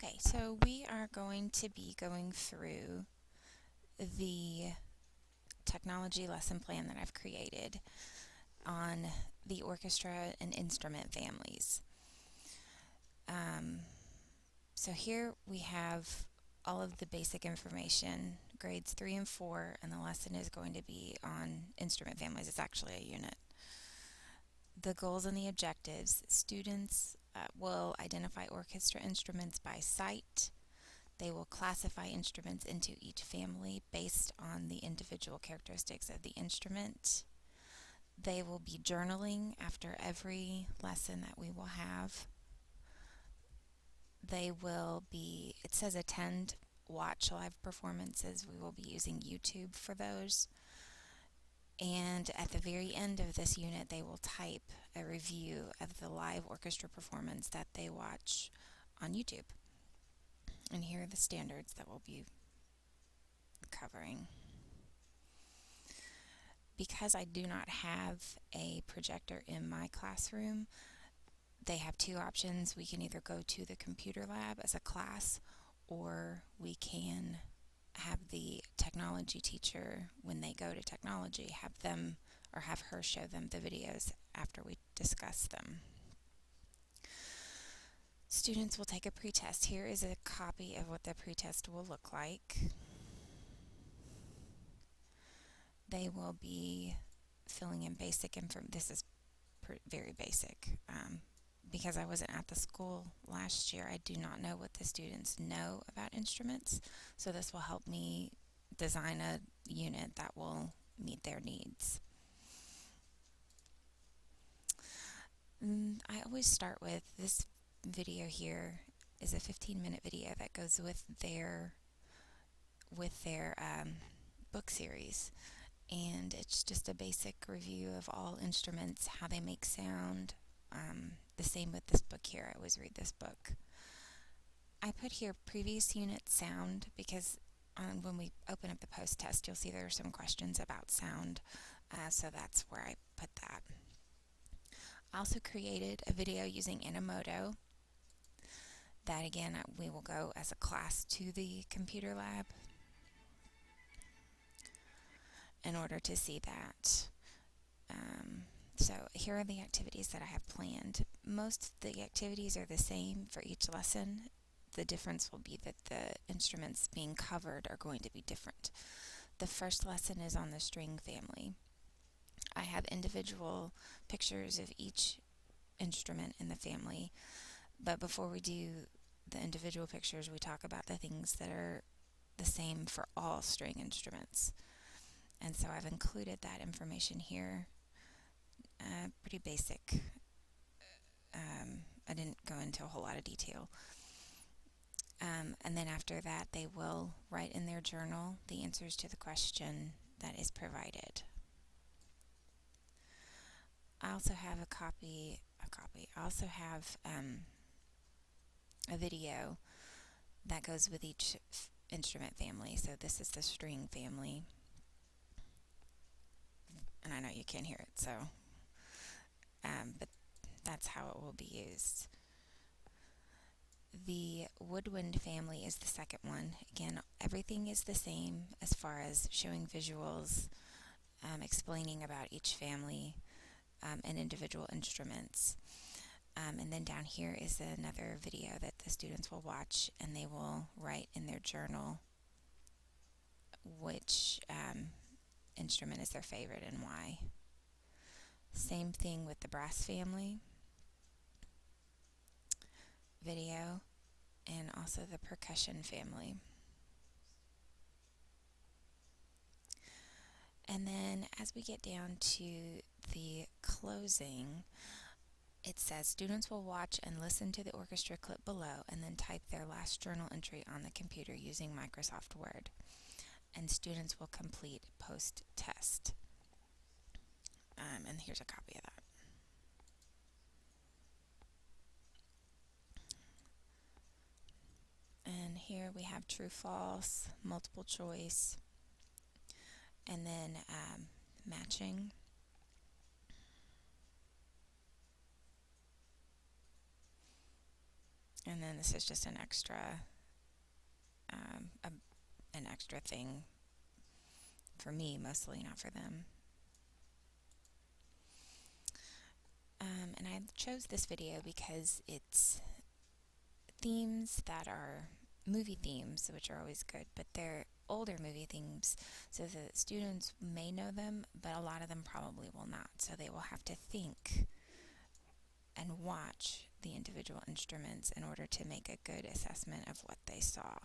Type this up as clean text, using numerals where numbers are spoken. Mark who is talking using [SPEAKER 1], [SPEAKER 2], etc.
[SPEAKER 1] Okay, so we are going to be going through the technology lesson plan that I've created on the orchestra and instrument families. Um, so here we have all of the basic information, grades 3 and 4, and the lesson is going to be on instrument families. It's actually a unit. The goals and the objectives. Students will identify orchestra instruments by sight. They will classify instruments into each family based on the individual characteristics of the instrument. They will be journaling after every lesson that we will have. They will be, it says attend, watch live performances. We will be using YouTube for those. And at the very end of this unit, they will type a review of the live orchestra performance that they watch on YouTube. And here are the standards that we'll be covering. Because I do not have a projector in my classroom, they have two options. We can either go to the computer lab as a class, or we can have the technology teacher, when they go to technology, have them or have her show them the videos after we discuss them. Students will take a pretest. Here is a copy of what the pretest will look like. They will be filling in basic information. This is very basic. Because I wasn't at the school last year, I do not know what the students know about instruments, so this will help me design a unit that will meet their needs. I always start with this video here is a 15-minute video that goes with their book series, and it's just a basic review of all instruments, how they make sound. The same with this book here. I always read this book. I put here previous unit sound because when we open up the post test, you'll see there are some questions about sound, so that's where I put that. I also created a video using Animoto that, again, we will go as a class to the computer lab in order to see that. So here are the activities that I have planned. Most of the activities are the same for each lesson. The difference will be that the instruments being covered are going to be different. The first lesson is on the string family. I have individual pictures of each instrument in the family, but before we do the individual pictures, we talk about the things that are the same for all string instruments. And so I've included that information here. Pretty basic. I didn't go into a whole lot of detail. And then after that, they will write in their journal the answers to the question that is provided. I also have I also have a video that goes with each instrument family. So this is the string family. And I know you can't hear it, so but that's how it will be used. The woodwind family is the second one. Again, everything is the same as far as showing visuals, explaining about each family and individual instruments. And then down here is another video that the students will watch, and they will write in their journal which instrument is their favorite and why. Same thing with the brass family video, and also the percussion family. And then as we get down to the closing, it says students will watch and listen to the orchestra clip below and then type their last journal entry on the computer using Microsoft Word. And students will complete post-test. And here's a copy of that. And here we have true, false, multiple choice, and then matching. And then this is just an extra thing for me, mostly, not for them. And I chose this video because it's themes that are movie themes, which are always good, but they're older movie themes, so the students may know them, but a lot of them probably will not. So they will have to think and watch the individual instruments in order to make a good assessment of what they saw.